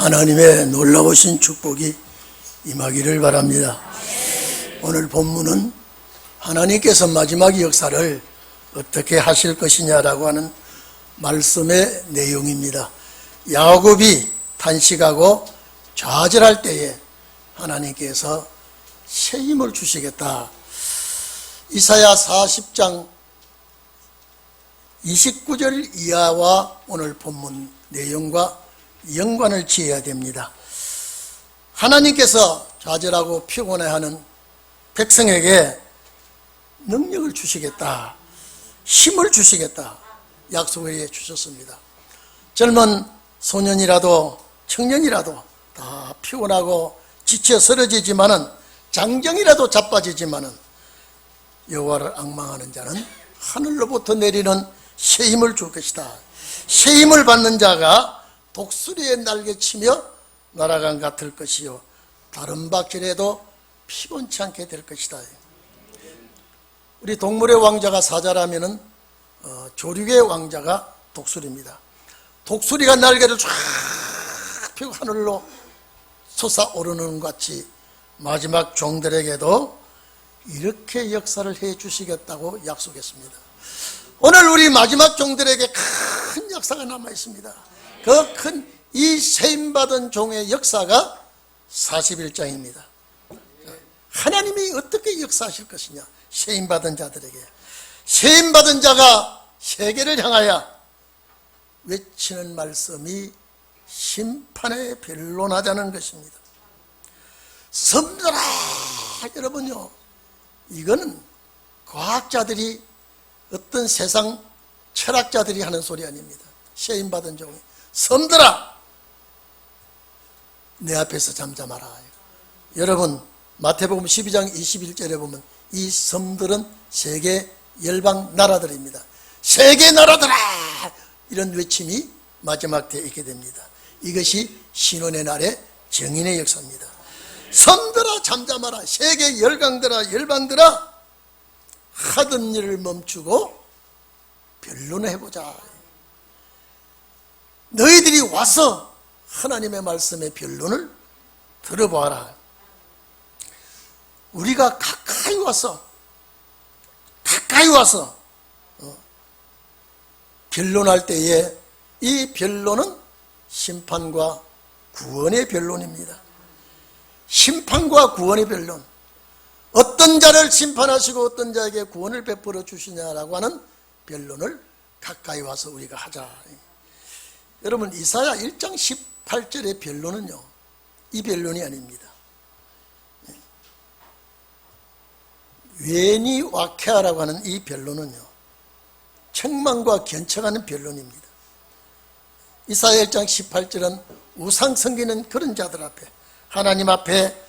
하나님의 놀라우신 축복이 임하기를 바랍니다. 오늘 본문은 하나님께서 마지막 역사를 어떻게 하실 것이냐라고 하는 말씀의 내용입니다. 야곱이 탄식하고 좌절할 때에 하나님께서 새 힘을 주시겠다. 이사야 40장 29절 이하와 오늘 본문 내용과 연관을 지어야 됩니다. 하나님께서 좌절하고 피곤해하는 백성에게 능력을 주시겠다, 힘을 주시겠다 약속을 해 주셨습니다. 젊은 소년이라도 청년이라도 다 피곤하고 지쳐 쓰러지지만은, 장정이라도 자빠지지만은 여호와를 앙망하는 자는 하늘로부터 내리는 새 힘을 줄 것이다. 새 힘을 받는 자가 독수리의 날개치며 날아간 같을 것이요 다른 박질에도 피곤치 않게 될 것이다. 우리 동물의 왕자가 사자라면은 조류의 왕자가 독수리입니다. 독수리가 날개를 쫙 펴고 하늘로 솟아오르는 것 같이 마지막 종들에게도 이렇게 역사를 해 주시겠다고 약속했습니다. 오늘 우리 마지막 종들에게 큰 역사가 남아 있습니다. 그 큰 이 세임받은 종의 역사가 41장입니다. 하나님이 어떻게 역사하실 것이냐, 세임받은 자들에게. 세임받은 자가 세계를 향하여 외치는 말씀이 심판에 변론하자는 것입니다. 섬들아, 여러분요, 이거는 과학자들이, 어떤 세상 철학자들이 하는 소리 아닙니다. 세임받은 종이 섬들아, 내 앞에서 잠잠하라. 여러분 마태복음 12장 21절에 보면 이 섬들은 세계 열방 나라들입니다. 세계 나라들아, 이런 외침이 마지막 때에 있게 됩니다. 이것이 신혼의 날의 정인의 역사입니다. 섬들아 잠잠하라, 세계 열강들아 열방들아, 하던 일을 멈추고 변론을 해보자. 너희들이 와서 하나님의 말씀의 변론을 들어보아라. 우리가 가까이 와서 변론할 때에 이 변론은 심판과 구원의 변론입니다. 심판과 구원의 변론. 어떤 자를 심판하시고 어떤 자에게 구원을 베풀어 주시냐라고 하는 변론을 가까이 와서 우리가 하자. 여러분 이사야 1장 18절의 변론은요, 이 변론이 아닙니다. 웨니 와케아라고 하는 이 변론은요, 책망과 견책하는 변론입니다. 이사야 1장 18절은 우상 섬기는 그런 자들 앞에, 하나님 앞에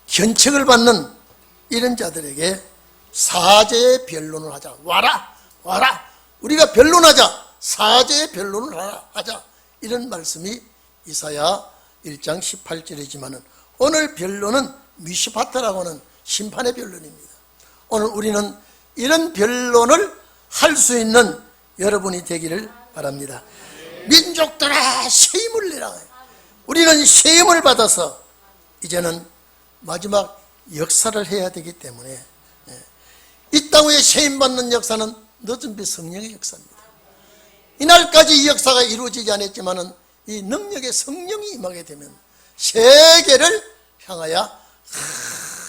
견책을 받는 이런 자들에게 사죄의 변론을 하자. 와라, 우리가 변론하자. 사죄의 변론을 하자. 이런 말씀이 이사야 1장 18절이지만 오늘 변론은 미슈파트라고 하는 심판의 변론입니다. 오늘 우리는 이런 변론을 할 수 있는 여러분이 되기를 바랍니다. 민족들아, 새 힘을 내라. 우리는 새 힘을 받아서 이제는 마지막 역사를 해야 되기 때문에, 이 땅 위에 새 힘 받는 역사는 늦은 빛 성령의 역사입니다. 이날까지 이 역사가 이루어지지 않았지만은 이 능력의 성령이 임하게 되면 세계를 향하여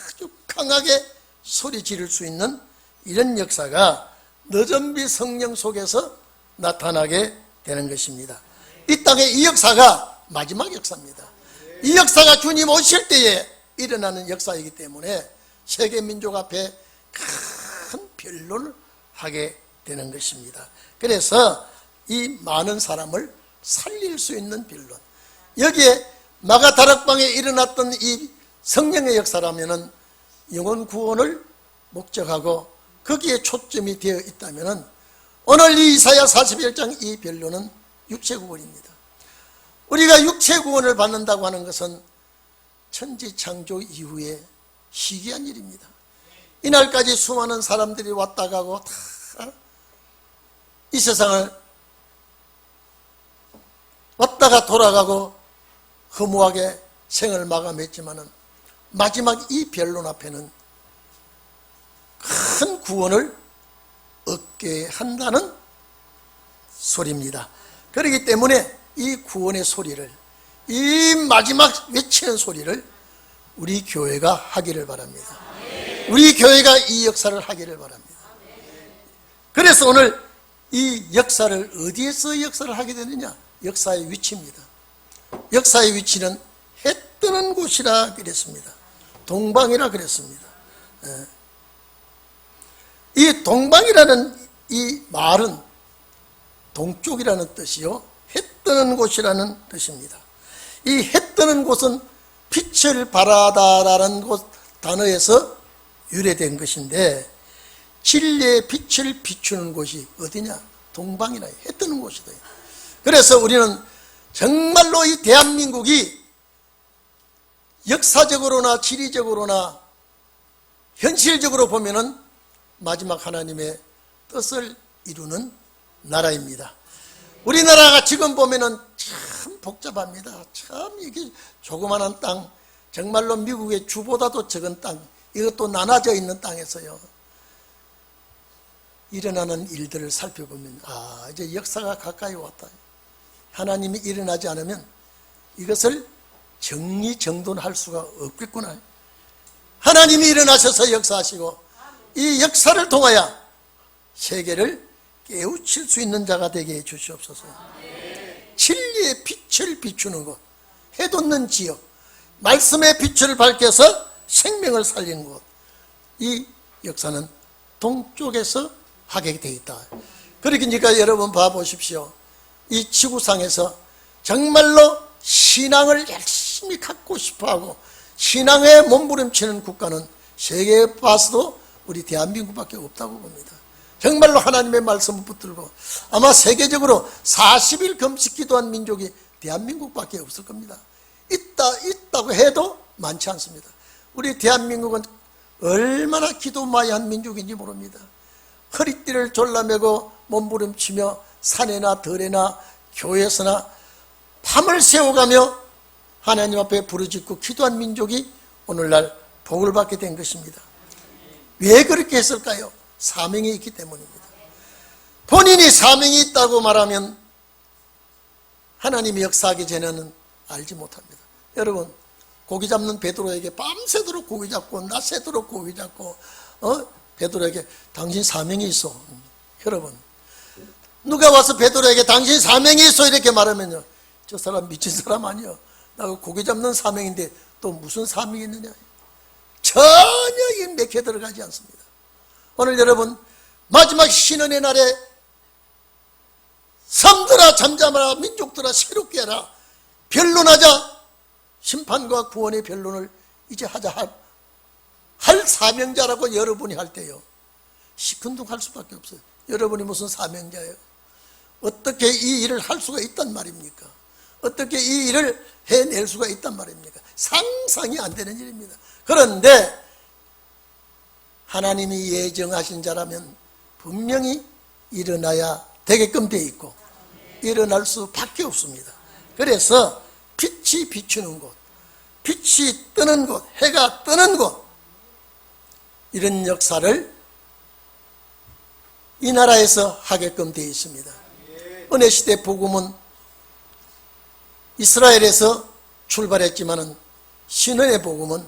아주 강하게 소리 지를 수 있는 이런 역사가 늦은 빛 성령 속에서 나타나게 되는 것입니다. 이 땅의 이 역사가 마지막 역사입니다. 이 역사가 주님 오실 때에 일어나는 역사이기 때문에 세계 민족 앞에 큰 변론을 하게 되는 것입니다. 그래서 이 많은 사람을 살릴 수 있는 변론, 여기에 마가다락방에 일어났던 이 성령의 역사라면은 영혼 구원을 목적하고 거기에 초점이 되어 있다면은 오늘 이 이사야 41장 이 변론은 육체 구원입니다. 우리가 육체 구원을 받는다고 하는 것은 천지 창조 이후에 희귀한 일입니다. 이날까지 수많은 사람들이 왔다 가고 다 이 세상을 왔다가 돌아가고 허무하게 생을 마감했지만은 마지막 이 변론 앞에는 큰 구원을 얻게 한다는 소리입니다. 그렇기 때문에 이 구원의 소리를, 이 마지막 외치는 소리를 우리 교회가 하기를 바랍니다. 우리 교회가 이 역사를 하기를 바랍니다. 그래서 오늘 이 역사를 어디에서 역사를 하게 되느냐? 역사의 위치입니다. 역사의 위치는 해 뜨는 곳이라 그랬습니다. 동방이라 그랬습니다. 이 동방이라는 이 말은 동쪽이라는 뜻이요, 해 뜨는 곳이라는 뜻입니다. 이 해 뜨는 곳은 빛을 발하다라는 단어에서 유래된 것인데, 진리의 빛을 비추는 곳이 어디냐? 동방이라, 해 뜨는 곳이다. 그래서 우리는 정말로 이 대한민국이 역사적으로나 지리적으로나 현실적으로 보면은 마지막 하나님의 뜻을 이루는 나라입니다. 우리나라가 지금 보면은 참 복잡합니다. 참 이게 조그마한 땅, 정말로 미국의 주보다도 적은 땅, 이것도 나눠져 있는 땅에서요, 일어나는 일들을 살펴보면 이제 역사가 가까이 왔다. 하나님이 일어나지 않으면 이것을 정리정돈할 수가 없겠구나. 하나님이 일어나셔서 역사하시고 이 역사를 통하여 세계를 깨우칠 수 있는 자가 되게 해 주시옵소서. 진리의 빛을 비추는 곳, 해돋는 지역, 말씀의 빛을 밝혀서 생명을 살리는 곳, 이 역사는 동쪽에서 하게 되어 있다. 그러니까 여러분 봐보십시오. 이 지구상에서 정말로 신앙을 열심히 갖고 싶어하고 신앙에 몸부림치는 국가는 세계에 봐서도 우리 대한민국밖에 없다고 봅니다. 정말로 하나님의 말씀을 붙들고 아마 세계적으로 40일 금식 기도한 민족이 대한민국밖에 없을 겁니다. 있다고 해도 많지 않습니다. 우리 대한민국은 얼마나 기도 많이 한 민족인지 모릅니다. 허리띠를 졸라매고 몸부림치며 산에나 들에나 교회에서나 밤을 새워가며 하나님 앞에 부르짖고 기도한 민족이 오늘날 복을 받게 된 것입니다. 왜 그렇게 했을까요? 사명이 있기 때문입니다. 본인이 사명이 있다고 말하면 하나님이 역사하기 전에는 알지 못합니다. 여러분, 고기 잡는 베드로에게 밤새도록 고기 잡고 낮새도록 고기 잡고 베드로에게 당신 사명이 있어. 여러분, 누가 와서 베드로에게 당신 사명이 있어 이렇게 말하면요, 저 사람 미친 사람 아니요, 나 고기 잡는 사명인데 또 무슨 사명이 있느냐. 전혀 이 맥혀 들어가지 않습니다. 오늘 여러분, 마지막 신원의 날에 섬들아 잠잠하라, 민족들아 새롭게 하라, 변론하자. 심판과 구원의 변론을 이제 하자 할 사명자라고 여러분이 할 때요, 시큰둥할 수밖에 없어요. 여러분이 무슨 사명자예요? 어떻게 이 일을 할 수가 있단 말입니까? 어떻게 이 일을 해낼 수가 있단 말입니까? 상상이 안 되는 일입니다. 그런데 하나님이 예정하신 자라면 분명히 일어나야 되게끔 되어 있고 일어날 수밖에 없습니다. 그래서 빛이 비추는 곳, 빛이 뜨는 곳, 해가 뜨는 곳, 이런 역사를 이 나라에서 하게끔 되어 있습니다. 은혜시대 복음은 이스라엘에서 출발했지만은 신원의 복음은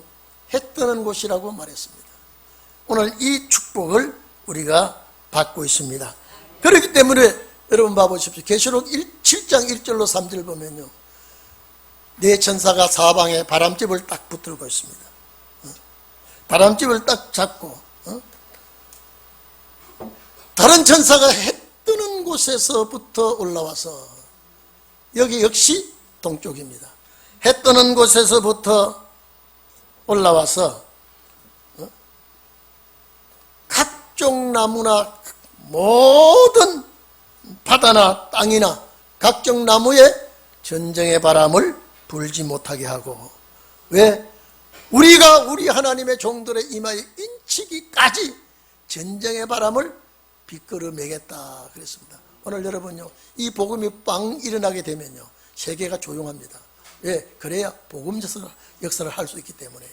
해 뜨는 곳이라고 말했습니다. 오늘 이 축복을 우리가 받고 있습니다. 그렇기 때문에 여러분 봐보십시오. 계시록 7장 1절로 3절 보면요, 네 천사가 사방에 바람집을 딱 붙들고 있습니다. 바람집을 딱 잡고 다른 천사가 해 뜨는 곳에서부터 올라와서, 여기 역시 동쪽입니다. 해 뜨는 곳에서부터 올라와서 각종 나무나 모든 바다나 땅이나 각종 나무에 전쟁의 바람을 불지 못하게 하고, 왜? 우리가 우리 하나님의 종들의 이마에 인치기까지 전쟁의 바람을 비끄러 매겠다 그랬습니다. 오늘 여러분요, 이 복음이 빵 일어나게 되면요, 세계가 조용합니다. 왜? 그래야 복음 역사를 할 수 있기 때문에요.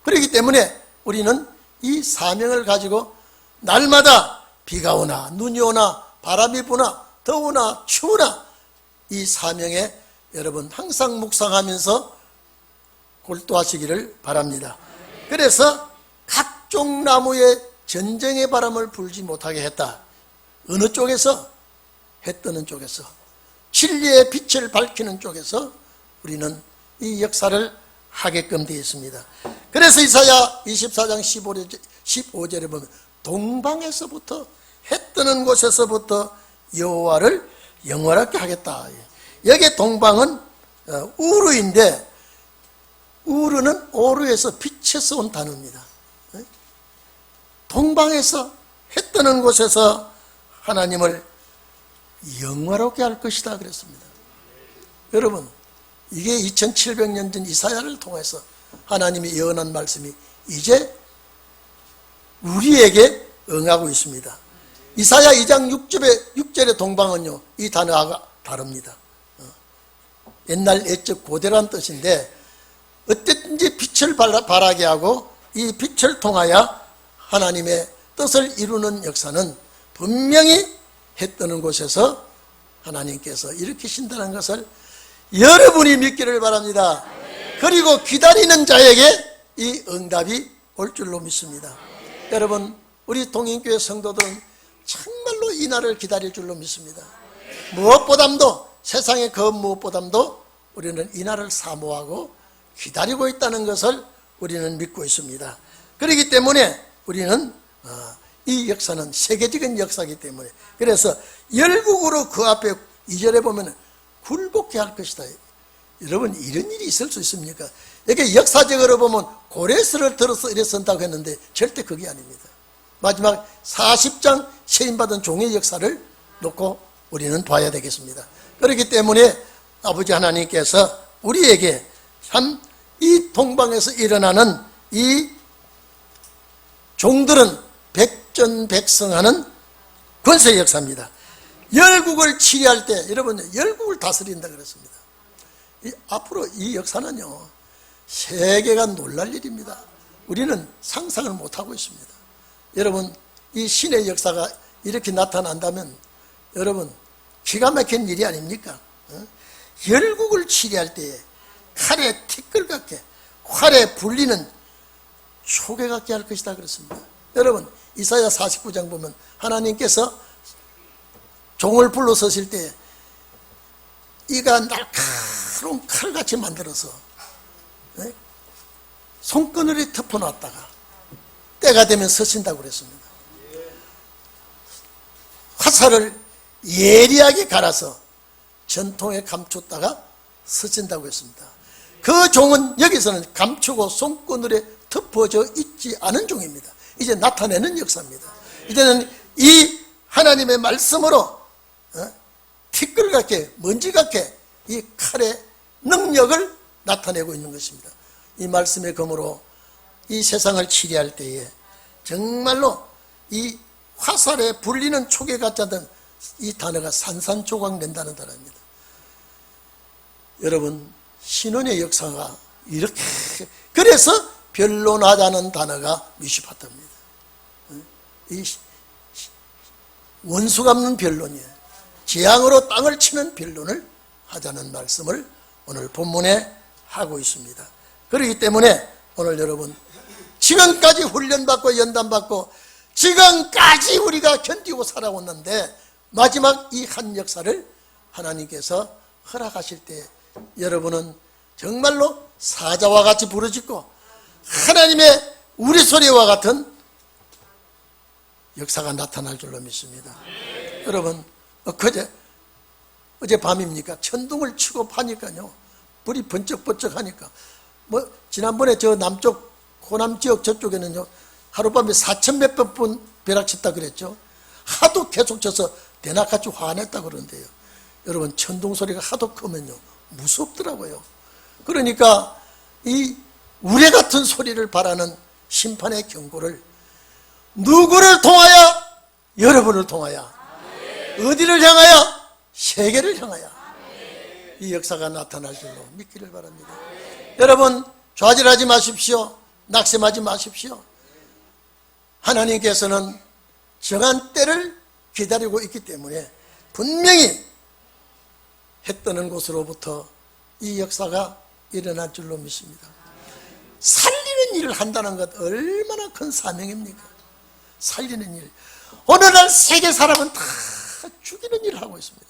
그렇기 때문에 우리는 이 사명을 가지고 날마다 비가 오나 눈이 오나 바람이 부나 더우나 추우나 이 사명에 여러분 항상 묵상하면서 골도하시기를 바랍니다. 그래서 각종 나무에 전쟁의 바람을 불지 못하게 했다. 어느 쪽에서? 해 뜨는 쪽에서, 진리의 빛을 밝히는 쪽에서 우리는 이 역사를 하게끔 되어 있습니다. 그래서 이사야 24장 15절에 보면 동방에서부터, 해 뜨는 곳에서부터 여호와를 영원하게 하겠다. 여기 동방은 우르인데, 우르는 오르에서 빛에서 온 단어입니다. 동방에서, 해 뜨는 곳에서 하나님을 영화롭게 할 것이다 그랬습니다. 여러분, 이게 2700년 전 이사야를 통해서 하나님이 예언한 말씀이 이제 우리에게 응하고 있습니다. 이사야 2장 6절의 동방은요, 이 단어가 다릅니다. 옛날 옛적 고대란 뜻인데, 어쨌든지 빛을 발하게 하고 이 빛을 통하여 하나님의 뜻을 이루는 역사는 분명히 해 뜨는 곳에서 하나님께서 일으키신다는 것을 여러분이 믿기를 바랍니다. 그리고 기다리는 자에게 이 응답이 올 줄로 믿습니다. 여러분, 우리 동인교회 성도들은 정말로 이 날을 기다릴 줄로 믿습니다. 무엇보담도, 세상의 그 무엇보담도 우리는 이 날을 사모하고 기다리고 있다는 것을 우리는 믿고 있습니다. 그렇기 때문에 우리는 이 역사는 세계적인 역사이기 때문에, 그래서 열국으로 그 앞에 2절에 보면 굴복케 할 것이다. 여러분, 이런 일이 있을 수 있습니까? 이게 역사적으로 보면 고레스를 들어서 이래 선다고 했는데 절대 그게 아닙니다. 마지막 40장 세임받은 종의 역사를 놓고 우리는 봐야 되겠습니다. 그렇기 때문에 아버지 하나님께서 우리에게 참 이 동방에서 일어나는 이 종들은 백전백승하는 권세 역사입니다. 열국을 치리할 때, 여러분, 열국을 다스린다 그랬습니다. 앞으로 이 역사는요, 세계가 놀랄 일입니다. 우리는 상상을 못하고 있습니다. 여러분, 이 신의 역사가 이렇게 나타난다면 여러분, 기가 막힌 일이 아닙니까? 열국을 치리할 때에 칼에 티끌같게, 활에 불리는 초계같게 할 것이다 그랬습니다. 여러분, 이사야 49장 보면 하나님께서 종을 불러서실 때 이가 날카로운 칼같이 만들어서 손그늘에 덮어놨다가 때가 되면 서신다고 그랬습니다. 화살을 예리하게 갈아서 전통에 감췄다가 서신다고 했습니다. 그 종은 여기서는 감추고 손그늘에 덮어져 있지 않은 종입니다. 이제 나타내는 역사입니다. 이제는 이 하나님의 말씀으로 티끌같게, 먼지같게 이 칼의 능력을 나타내고 있는 것입니다. 이 말씀의 검으로 이 세상을 치리할 때에 정말로 이 화살에 불리는 초계 같지 않은 이 단어가 산산조각 낸다는 단어입니다. 여러분, 신원의 역사가 이렇게, 그래서 변론하자는 단어가 미슈파트입니다. 이 원수 갚는 변론이에요. 재앙으로 땅을 치는 변론을 하자는 말씀을 오늘 본문에 하고 있습니다. 그렇기 때문에 오늘 여러분, 지금까지 훈련받고 연단받고 지금까지 우리가 견디고 살아왔는데 마지막 이 한 역사를 하나님께서 허락하실 때 여러분은 정말로 사자와 같이 부르짖고 하나님의 우리소리와 같은 역사가 나타날 줄로 믿습니다. 여러분, 어제 밤입니까? 천둥을 치고 파니까요, 불이 번쩍번쩍 하니까, 지난번에 저 남쪽 호남 지역 저쪽에는요, 하룻밤에 4천 몇백 번 벼락쳤다 그랬죠. 하도 계속 쳐서 대낮같이 화냈다 그러는데요. 여러분, 천둥 소리가 하도 크면요, 무섭더라고요. 그러니까 이 우레 같은 소리를 바라는 심판의 경고를 누구를 통하여? 여러분을 통하여. 어디를 향하여? 세계를 향하여. 이 역사가 나타날 줄로 믿기를 바랍니다. 여러분, 좌절하지 마십시오. 낙심하지 마십시오. 하나님께서는 정한 때를 기다리고 있기 때문에 분명히 해 뜨는 곳으로부터 이 역사가 일어날 줄로 믿습니다. 살리는 일을 한다는 것 얼마나 큰 사명입니까? 살리는 일. 오늘날 세계 사람은 다 죽이는 일을 하고 있습니다.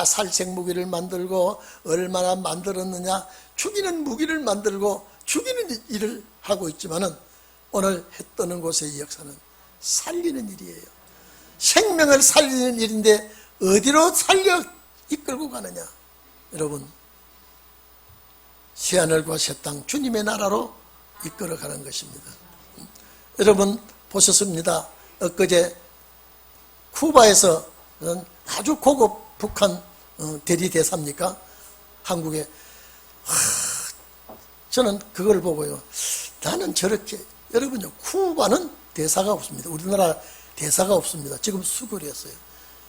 살생 무기를 만들고 얼마나 만들었느냐, 죽이는 무기를 만들고 죽이는 일을 하고 있지만은 오늘 해 뜨는 곳의 이 역사는 살리는 일이에요. 생명을 살리는 일인데 어디로 살려 이끌고 가느냐? 여러분, 새하늘과 새 땅 주님의 나라로 이끌어가는 것입니다. 여러분 보셨습니다. 엊그제 쿠바에서 아주 고급 북한 대리대사입니까? 한국에. 저는 그걸 보고요, 나는 저렇게, 여러분요, 쿠바는 대사가 없습니다. 우리나라 대사가 없습니다. 지금 수교리였어요.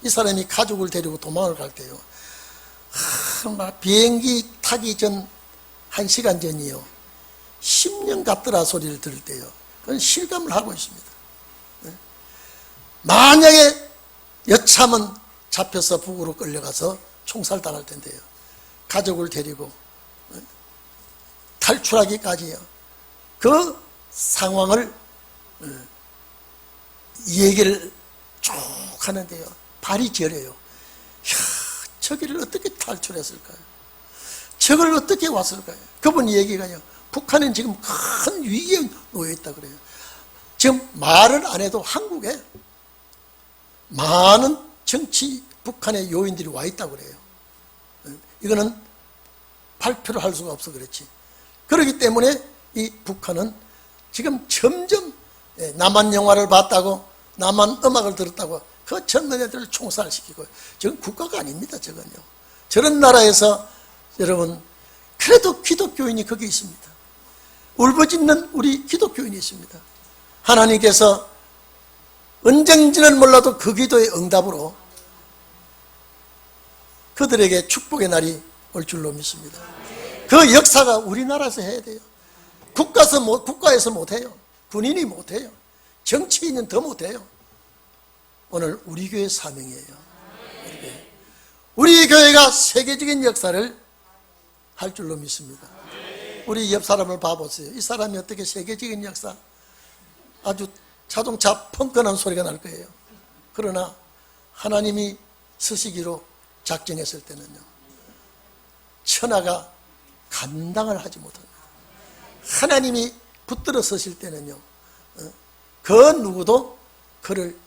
이 사람이 가족을 데리고 도망을 갈 때요, 비행기 타기 전 1시간 전이요, 10년 같더라 소리를 들을 때요, 그건 실감을 하고 있습니다. 만약에 여차하면 잡혀서 북으로 끌려가서 총살당할 텐데요, 가족을 데리고 탈출하기까지요, 그 상황을 얘기를 쭉 하는데요, 발이 저려요. 이야, 저기를 어떻게 탈출했을까요? 저걸 어떻게 왔을까요? 그분 얘기가요, 북한은 지금 큰 위기에 놓여있다 그래요. 지금 말을 안 해도 한국에 많은 정치 북한의 요인들이 와 있다고 그래요. 이거는 발표를 할 수가 없어 그렇지. 그렇기 때문에 이 북한은 지금 점점 남한 영화를 봤다고, 남한 음악을 들었다고 그 젊은 애들을 총살시키고, 저건 국가가 아닙니다. 저건요. 저런 나라에서 여러분, 그래도 기독교인이 거기 있습니다. 울부짖는 우리 기독교인이 있습니다. 하나님께서 언젠지는 몰라도 그 기도의 응답으로 그들에게 축복의 날이 올 줄로 믿습니다. 그 역사가 우리나라에서 해야 돼요. 국가에서 못해요. 군인이 못해요. 정치인은 더 못해요. 오늘 우리 교회 사명이에요. 우리 교회가 세계적인 역사를 할 줄로 믿습니다. 우리 옆 사람을 봐보세요. 이 사람이 어떻게 세계적인 역사, 아주 자동차 펑크난 소리가 날 거예요. 그러나 하나님이 서시기로 작정했을 때는요, 천하가 감당을 하지 못합니다. 하나님이 붙들어 서실 때는요, 그 누구도 그를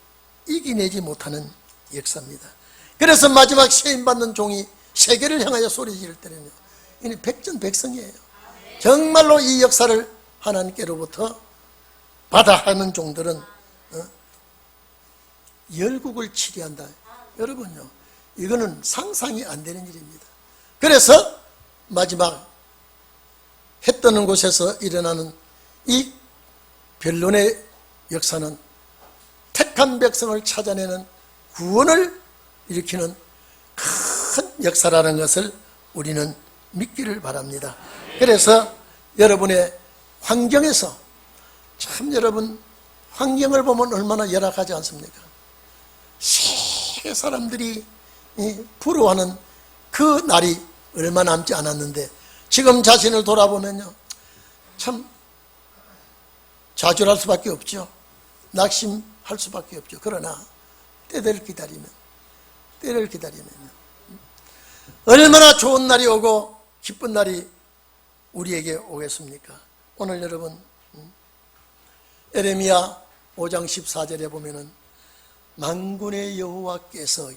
이겨내지 못하는 역사입니다. 그래서 마지막 세임받는 종이 세계를 향하여 소리 지를 때는요, 이는 백전백승이에요. 정말로 이 역사를 하나님께로부터 받아 하는 종들은 열국을 치리한다. 여러분요, 이거는 상상이 안 되는 일입니다. 그래서 마지막 해 뜨는 곳에서 일어나는 이 변론의 역사는 택한 백성을 찾아내는 구원을 일으키는 큰 역사라는 것을 우리는 믿기를 바랍니다. 그래서 여러분의 환경에서, 참 여러분 환경을 보면 얼마나 열악하지 않습니까? 세계 사람들이 부러워하는 그 날이 얼마 남지 않았는데, 지금 자신을 돌아보면요, 참 좌절할 수밖에 없죠. 낙심할 수밖에 없죠. 그러나 때를 기다리면 얼마나 좋은 날이 오고 기쁜 날이 우리에게 오겠습니까? 오늘 여러분, 에레미야 5장 14절에 보면은 만군의 여호와께서,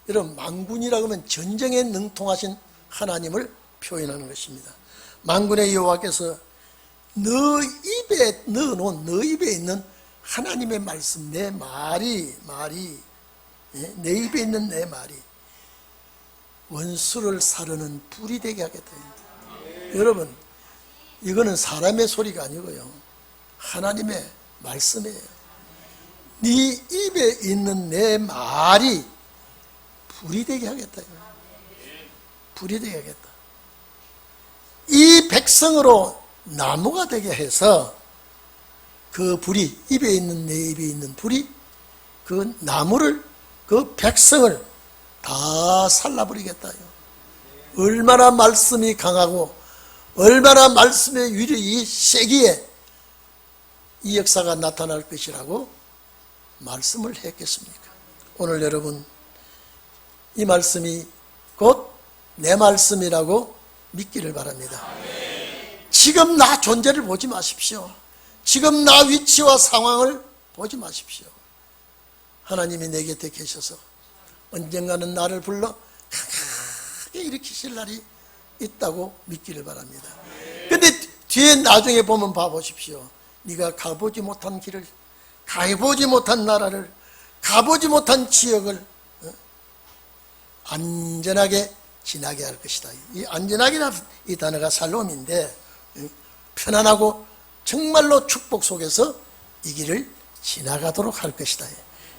여러분 만군이라고 하면 전쟁에 능통하신 하나님을 표현하는 것입니다. 만군의 여호와께서 너 입에 넣어놓은, 너 입에 있는 하나님의 말씀, 내 말이 내 입에 있는 내 말이 원수를 사르는 불이 되게 하겠다. 여러분, 이거는 사람의 소리가 아니고요, 하나님의 말씀이에요. 네 입에 있는 내 말이 불이 되게 하겠다. 불이 되야겠다. 이 백성으로 나무가 되게 해서 그 불이, 입에 있는, 내 입에 있는 불이 그 나무를, 그 백성을 다 살라버리겠다요. 얼마나 말씀이 강하고 얼마나 말씀의 위력이 세기에 이 역사가 나타날 것이라고 말씀을 했겠습니까? 오늘 여러분, 이 말씀이 곧 내 말씀이라고 믿기를 바랍니다. 지금 나 존재를 보지 마십시오. 지금 나 위치와 상황을 보지 마십시오. 하나님이 내 곁에 계셔서 언젠가는 나를 불러 강하게 일으키실 날이 있다고 믿기를 바랍니다. 근데 뒤에 나중에 보면 봐보십시오. 네가 가보지 못한 길을, 가보지 못한 나라를, 가보지 못한 지역을 안전하게 지나게 할 것이다. 이 안전하게라는 이 단어가 살롬인데, 편안하고 정말로 축복 속에서 이 길을 지나가도록 할 것이다.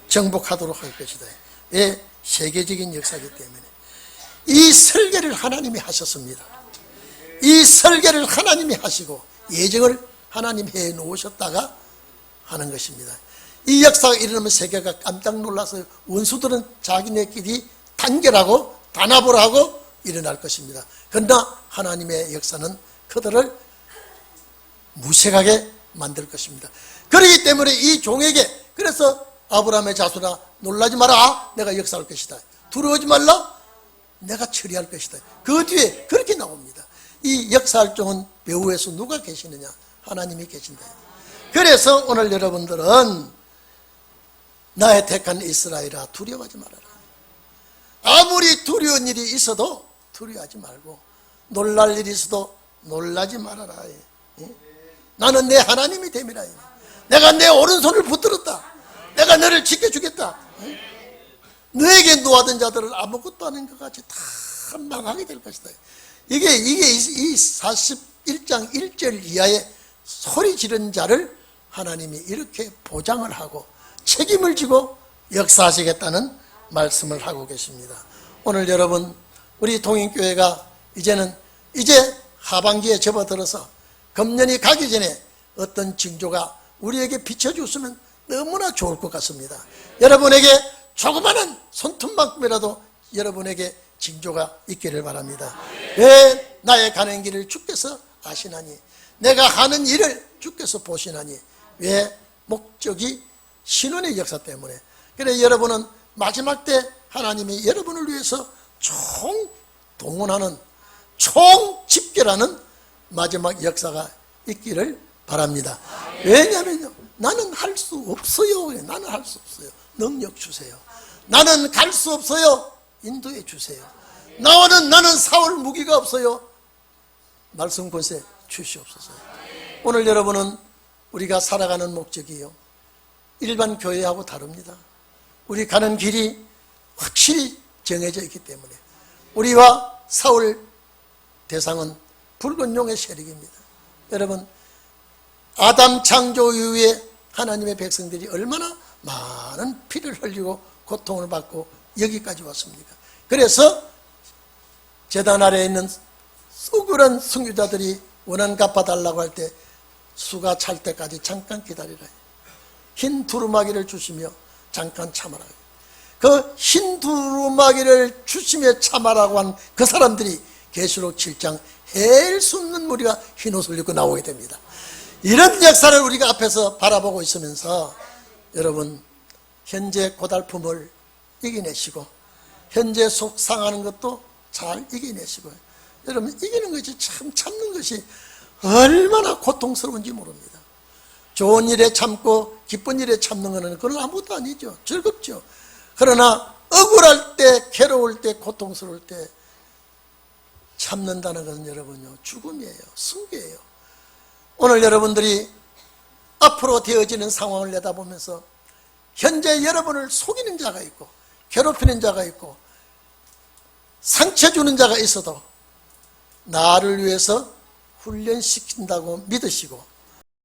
정복하도록 할 것이다. 왜? 세계적인 역사이기 때문에. 이 설계를 하나님이 하셨습니다. 이 설계를 하나님이 하시고 예정을 하나님 해 놓으셨다가 하는 것입니다. 이 역사가 일어나면 세계가 깜짝 놀라서 원수들은 자기네끼리 단결하고 단합을 하고 일어날 것입니다. 그러나 하나님의 역사는 그들을 무색하게 만들 것입니다. 그렇기 때문에 이 종에게, 그래서 아브라함의 자손아 놀라지 마라, 내가 역사할 것이다. 두려워하지 말라, 내가 처리할 것이다. 그 뒤에 그렇게 나옵니다. 이 역사할 종은 배후에서 누가 계시느냐? 하나님이 계신다. 그래서 오늘 여러분들은 나의 택한 이스라엘아, 두려워하지 말아라. 아무리 두려운 일이 있어도 두려워하지 말고, 놀랄 일이 있어도 놀라지 말아라. 나는 내 하나님이 됨이라. 내가 내 오른손을 붙들었다. 내가 너를 지켜주겠다. 너에게 노하던 자들을 아무것도 아닌 것 같이 다 망하게 될 것이다. 이게 이 41장 1절 이하의 소리 지른 자를 하나님이 이렇게 보장을 하고 책임을 지고 역사하시겠다는 말씀을 하고 계십니다. 오늘 여러분, 우리 동인교회가 이제 하반기에 접어들어서 금년이 가기 전에 어떤 징조가 우리에게 비춰줬으면 너무나 좋을 것 같습니다. 여러분에게 조그마한 손톱만큼이라도 여러분에게 징조가 있기를 바랍니다. 왜? 나의 가는 길을 주께서 아시나니, 내가 하는 일을 주께서 보시나니. 왜? 목적이 신원의 역사 때문에. 그래, 여러분은 마지막 때 하나님이 여러분을 위해서 총동원하는, 총집결하는 마지막 역사가 있기를 바랍니다. 왜냐면요, 나는 할 수 없어요. 나는 할 수 없어요. 능력 주세요. 나는 갈 수 없어요. 인도해 주세요. 나는 싸울 무기가 없어요. 말씀 권세 주시옵소서. 오늘 여러분은 우리가 살아가는 목적이요, 일반 교회하고 다릅니다. 우리 가는 길이 확실히 정해져 있기 때문에 우리와 싸울 대상은 붉은 용의 세력입니다. 여러분, 아담 창조 이후에 하나님의 백성들이 얼마나 많은 피를 흘리고 고통을 받고 여기까지 왔습니까? 그래서 제단 아래에 있는 쑥그런 선교자들이 원한 갚아달라고 할 때 수가 찰 때까지 잠깐 기다리라. 흰 두루마기를 주시며 잠깐 참아라. 그 흰 두루마기를 주시며 참아라고 한 그 사람들이 계시록 7장 헤일 수 없는 무리가 흰 옷을 입고 나오게 됩니다. 이런 역사를 우리가 앞에서 바라보고 있으면서 여러분, 현재 고달픔을 이겨내시고 현재 속상하는 것도 잘 이겨내시고, 여러분, 이기는 것이 참, 참는 것이 얼마나 고통스러운지 모릅니다. 좋은 일에 참고 기쁜 일에 참는 것은 그건 아무것도 아니죠. 즐겁죠. 그러나 억울할 때, 괴로울 때, 고통스러울 때 참는다는 것은 여러분요, 죽음이에요. 승리예요. 오늘 여러분들이 앞으로 되어지는 상황을 내다보면서 현재 여러분을 속이는 자가 있고 괴롭히는 자가 있고 상처 주는 자가 있어도 나를 위해서 훈련시킨다고 믿으시고